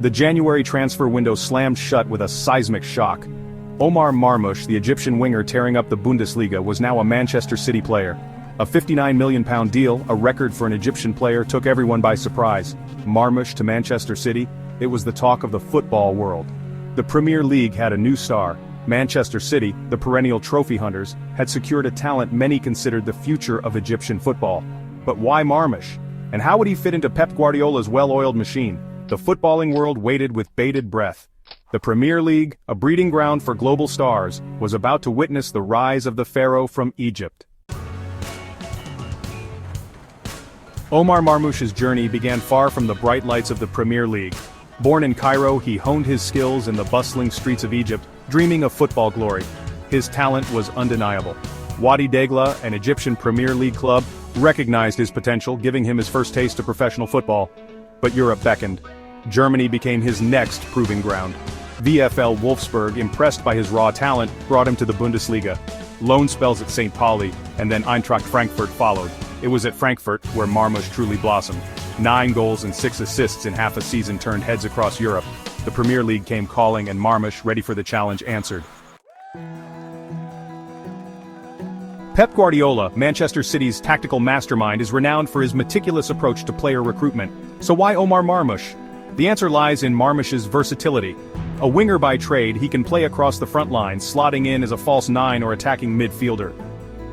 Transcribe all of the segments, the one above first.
The January transfer window slammed shut with a seismic shock. Omar Marmoush, the Egyptian winger tearing up the Bundesliga, was now a Manchester City player. A £59 million deal, a record for an Egyptian player, took everyone by surprise. Marmoush to Manchester City, it was the talk of the football world. The Premier League had a new star. Manchester City, the perennial trophy hunters, had secured a talent many considered the future of Egyptian football. But why Marmoush? And how would he fit into Pep Guardiola's well-oiled machine? The footballing world waited with bated breath. The Premier League, a breeding ground for global stars, was about to witness the rise of the pharaoh from Egypt. Omar Marmoush's journey began far from the bright lights of the Premier League. Born in Cairo, he honed his skills in the bustling streets of Egypt, dreaming of football glory. His talent was undeniable. Wadi Degla, an Egyptian Premier League club, recognized his potential, giving him his first taste of professional football. But Europe beckoned. Germany became his next proving ground. VfL Wolfsburg, impressed by his raw talent, brought him to the Bundesliga. Loan spells at St. Pauli, and then Eintracht Frankfurt followed. It was at Frankfurt where Marmoush truly blossomed. 9 goals and 6 assists in half a season turned heads across Europe. The Premier League came calling, and Marmoush, ready for the challenge, answered. Pep Guardiola, Manchester City's tactical mastermind, is renowned for his meticulous approach to player recruitment. So why Omar Marmoush? The answer lies in Marmoush's versatility. A winger by trade, he can play across the front line, slotting in as a false 9 or attacking midfielder.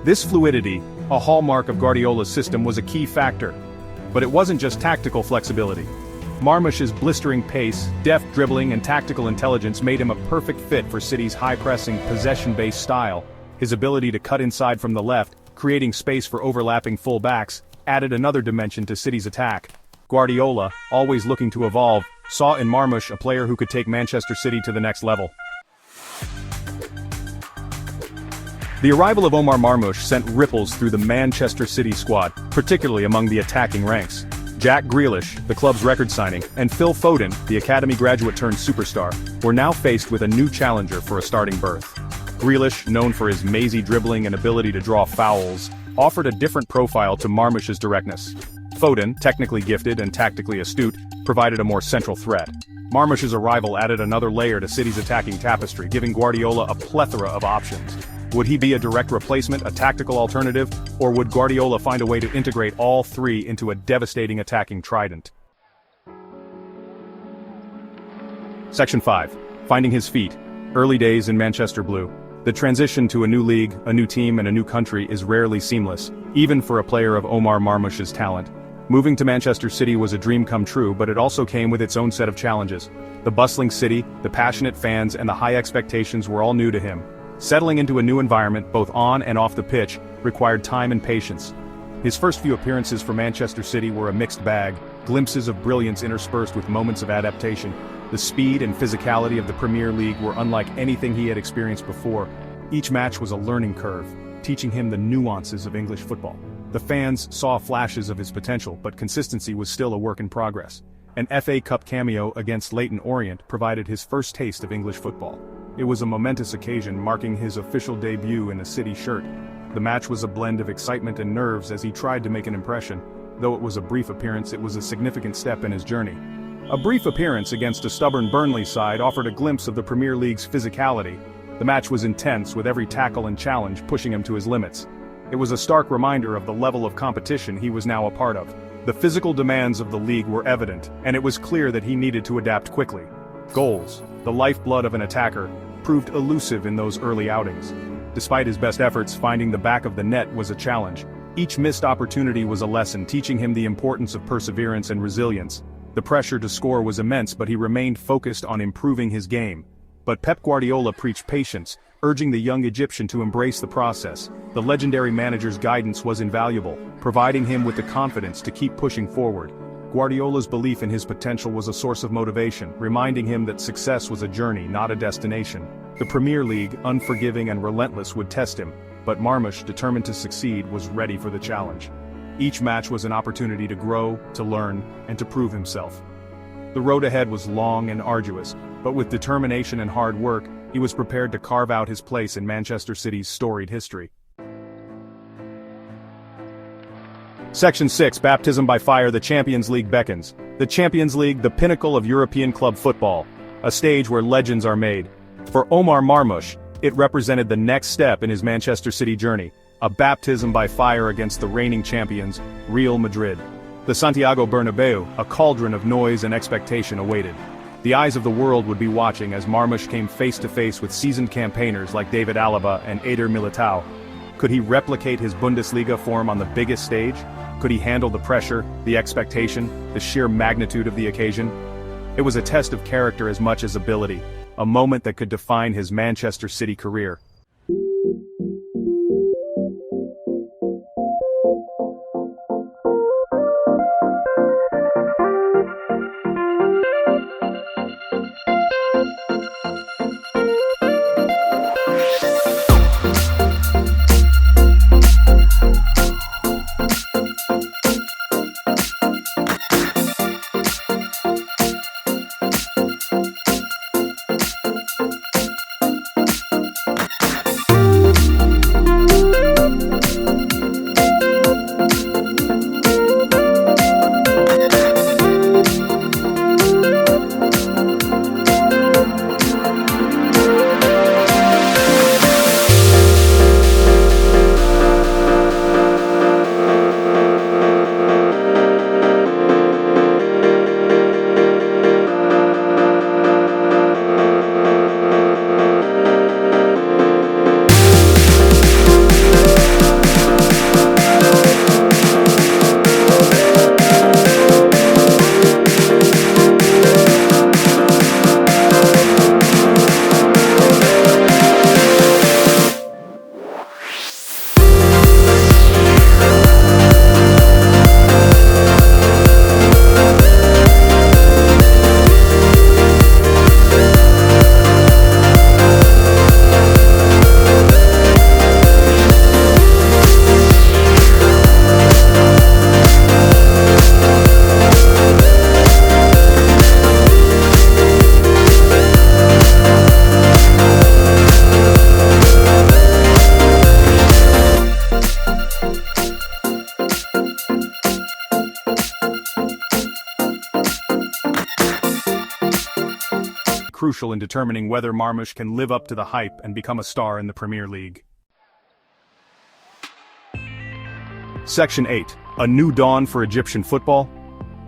This fluidity, a hallmark of Guardiola's system, was a key factor. But it wasn't just tactical flexibility. Marmoush's blistering pace, deft dribbling, and tactical intelligence made him a perfect fit for City's high-pressing, possession-based style. His ability to cut inside from the left, creating space for overlapping full-backs, added another dimension to City's attack. Guardiola, always looking to evolve, saw in Marmoush a player who could take Manchester City to the next level. The arrival of Omar Marmoush sent ripples through the Manchester City squad, particularly among the attacking ranks. Jack Grealish, the club's record signing, and Phil Foden, the academy graduate turned superstar, were now faced with a new challenger for a starting berth. Grealish, known for his mazy dribbling and ability to draw fouls, offered a different profile to Marmoush's directness. Foden, technically gifted and tactically astute, provided a more central threat. Marmoush's arrival added another layer to City's attacking tapestry, giving Guardiola a plethora of options. Would he be a direct replacement, a tactical alternative, or would Guardiola find a way to integrate all three into a devastating attacking trident? Section 5. Finding his feet. Early days in Manchester Blue. The transition to a new league, a new team, and a new country is rarely seamless, even for a player of Omar Marmoush's talent. Moving to Manchester City was a dream come true, but it also came with its own set of challenges. The bustling city, the passionate fans, and the high expectations were all new to him. Settling into a new environment, both on and off the pitch, required time and patience. His first few appearances for Manchester City were a mixed bag, glimpses of brilliance interspersed with moments of adaptation. The speed and physicality of the Premier League were unlike anything he had experienced before. Each match was a learning curve, teaching him the nuances of English football. The fans saw flashes of his potential, but consistency was still a work in progress. An FA Cup cameo against Leyton Orient provided his first taste of English football. It was a momentous occasion, marking his official debut in a City shirt. The match was a blend of excitement and nerves as he tried to make an impression. Though it was a brief appearance, it was a significant step in his journey. A brief appearance against a stubborn Burnley side offered a glimpse of the Premier League's physicality. The match was intense, with every tackle and challenge pushing him to his limits. It was a stark reminder of the level of competition he was now a part of. The physical demands of the league were evident, and it was clear that he needed to adapt quickly. Goals, the lifeblood of an attacker, proved elusive in those early outings. Despite his best efforts, finding the back of the net was a challenge. Each missed opportunity was a lesson, teaching him the importance of perseverance and resilience. The pressure to score was immense, but he remained focused on improving his game. But Pep Guardiola preached patience, urging the young Egyptian to embrace the process. The legendary manager's guidance was invaluable, providing him with the confidence to keep pushing forward. Guardiola's belief in his potential was a source of motivation, reminding him that success was a journey, not a destination. The Premier League, unforgiving and relentless, would test him, but Marmoush, determined to succeed, was ready for the challenge. Each match was an opportunity to grow, to learn, and to prove himself. The road ahead was long and arduous, but with determination and hard work, he was prepared to carve out his place in Manchester City's storied history. Section 6. Baptism by fire. The Champions League beckons. The Champions League, the pinnacle of European club football, a stage where legends are made. For Omar Marmoush, it represented the next step in his Manchester City journey, a baptism by fire against the reigning champions, Real Madrid. The Santiago Bernabeu, a cauldron of noise and expectation awaited. The eyes of the world would be watching as Marmoush came face-to-face with seasoned campaigners like David Alaba and Eder Militao. Could he replicate his Bundesliga form on the biggest stage? Could he handle the pressure, the expectation, the sheer magnitude of the occasion? It was a test of character as much as ability, a moment that could define his Manchester City career. Crucial in determining whether Marmoush can live up to the hype and become a star in the Premier League. Section 8. A new dawn for Egyptian football?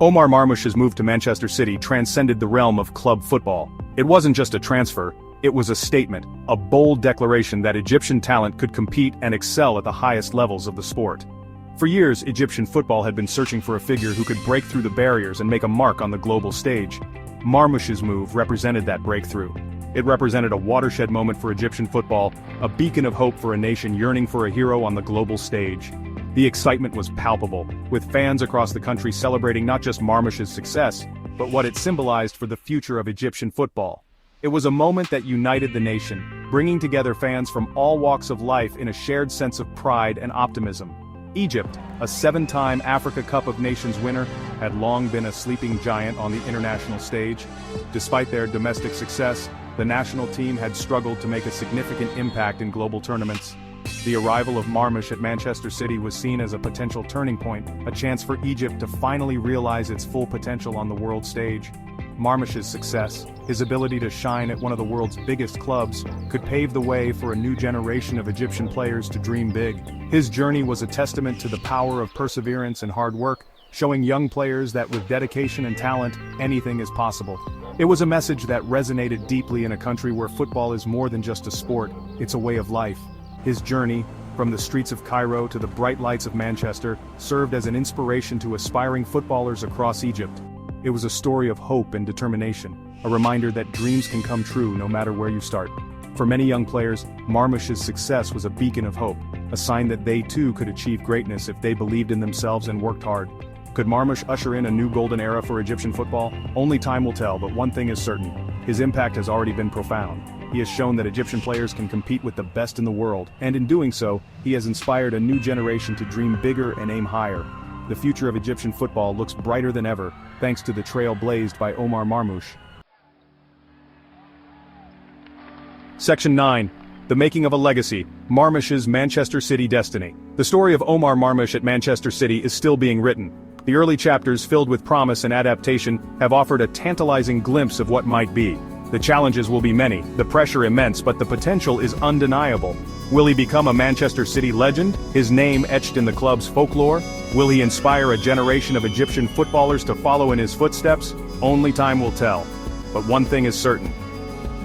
Omar Marmoush's move to Manchester City transcended the realm of club football. It wasn't just a transfer, it was a statement, a bold declaration that Egyptian talent could compete and excel at the highest levels of the sport. For years, Egyptian football had been searching for a figure who could break through the barriers and make a mark on the global stage. Marmoush's move represented that breakthrough. It represented a watershed moment for Egyptian football, a beacon of hope for a nation yearning for a hero on the global stage. The excitement was palpable, with fans across the country celebrating not just Marmoush's success, but what it symbolized for the future of Egyptian football. It was a moment that united the nation, bringing together fans from all walks of life in a shared sense of pride and optimism. Egypt, a 7-time Africa Cup of Nations winner, had long been a sleeping giant on the international stage. Despite their domestic success, the national team had struggled to make a significant impact in global tournaments. The arrival of Marmoush at Manchester City was seen as a potential turning point, a chance for Egypt to finally realize its full potential on the world stage. Marmoush's success, his ability to shine at one of the world's biggest clubs, could pave the way for a new generation of Egyptian players to dream big. His journey was a testament to the power of perseverance and hard work, showing young players that with dedication and talent, anything is possible. It was a message that resonated deeply in a country where football is more than just a sport, it's a way of life. His journey, from the streets of Cairo to the bright lights of Manchester, served as an inspiration to aspiring footballers across Egypt. It was a story of hope and determination, a reminder that dreams can come true no matter where you start. For many young players, Marmoush's success was a beacon of hope, a sign that they too could achieve greatness if they believed in themselves and worked hard. Could Marmoush usher in a new golden era for Egyptian football? Only time will tell, but one thing is certain. His impact has already been profound. He has shown that Egyptian players can compete with the best in the world, and in doing so, he has inspired a new generation to dream bigger and aim higher. The future of Egyptian football looks brighter than ever, thanks to the trail blazed by Omar Marmoush. Section 9. The Making of a Legacy, Marmoush's Manchester City Destiny. The story of Omar Marmoush at Manchester City is still being written. The early chapters, filled with promise and adaptation, have offered a tantalizing glimpse of what might be. The challenges will be many, the pressure immense, but the potential is undeniable. Will he become a Manchester City legend, his name etched in the club's folklore? Will he inspire a generation of Egyptian footballers to follow in his footsteps? Only time will tell. But one thing is certain.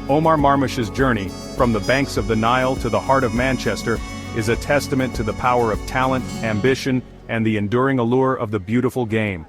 Omar Marmoush's journey, from the banks of the Nile to the heart of Manchester, is a testament to the power of talent, ambition, and the enduring allure of the beautiful game.